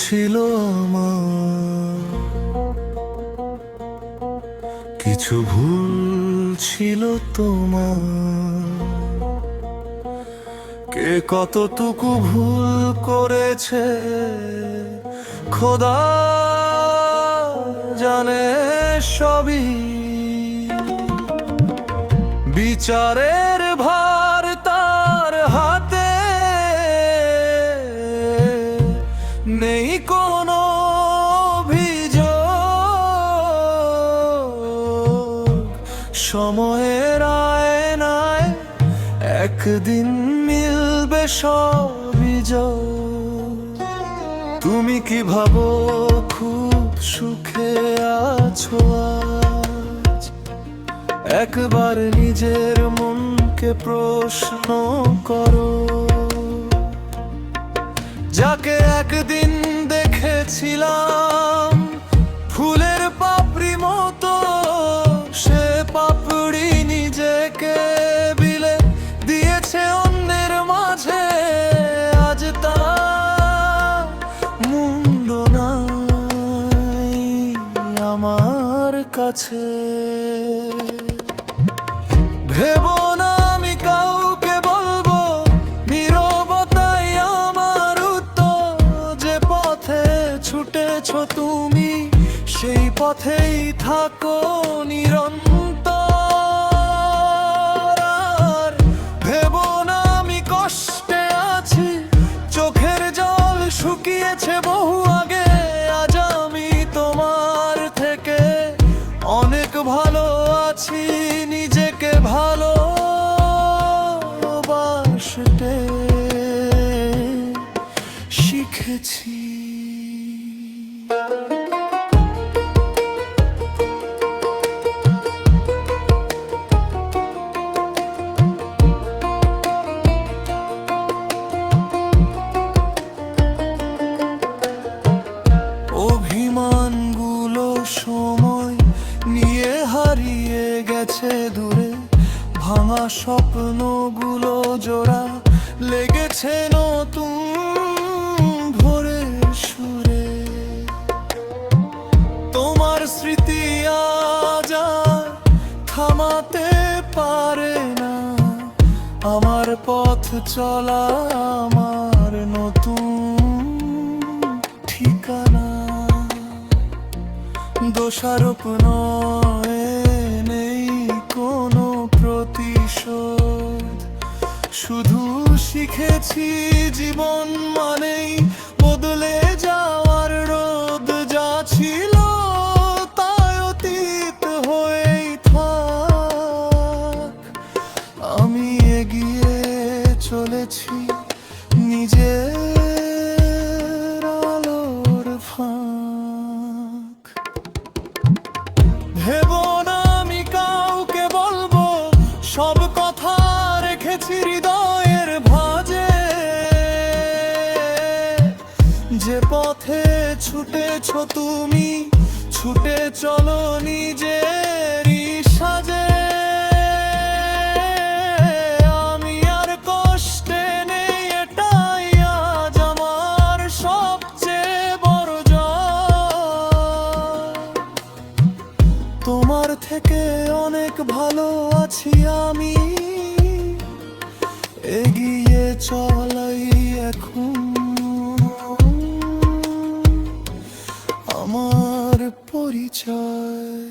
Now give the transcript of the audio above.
ছিল আমার, কিছু ভুল ছিল তোমার। কে কতটুকু ভুল করেছে খোদা জানে সবই। বিচারের ভার তার হাতে, নেই কোনো অভিযোগ। সময়ের আয়নায় একদিন মিলবে সবই যোগ। তুমি কি ভাবো খুব সুখে আছো আজ? একবার নিজের মনকে প্রশ্ন করো। যাকে একদিন দেখেছিলাম ফুলের পাপড়ি মতো, সে পাপড়ি নিজেকে বিলে দিয়েছে অন্যের মাঝে। আজ তার মুন্ড নাই আমার কাছে। ভেবো না আমি কাউকে বলবো, নীরবতাই আমার উত্তর। যে পথে ছুটেছো তুমি সেই পথেই থাকো নিরন্তর। আর ভেবো না আমি কষ্টে আছি, চোখের জল শুকিয়েছে বহু আগে। আজ আমি তোমার থেকে অনেক ভালো আছি, নিজেকে ভালোবাসতে শিখেছি। অভিমানগুলো সময় নিয়ে হারিয়ে গেছে দূরে, ভাঙা স্বপ্নগুলো জোড়া লেগেছে নতুন ভোরের সুরে। তোমার স্মৃতি আজ আর থামাতে পারে না আমার পথ চলা, আমার নতুন ঠিকানা। দোষারোপ নয়, নেই কোনো প্রতিশোধ। শুধু শিখেছি জীবন মানেই বদলে যাওয়ার রোদ। যা ছিল তাই অতীত হয়েই থাক। আমি এগিয়ে চলেছি নিজের আলোর ফাঁক। ভেবো না আমি কাউকে বলবো, সব কথা রেখেছি হৃদয়ের ভাঁজে। যে পথে ছুটেছো তুমি ছুটে চলো নিজেরই সাজে। আমি আর কষ্টে নেই, এটাই আজ আমার সবচেয়ে বড় জয়। তোমার থেকে অনেক ভালো আছি আমি, এগিয়ে চলাই এখন আমার পরিচয়।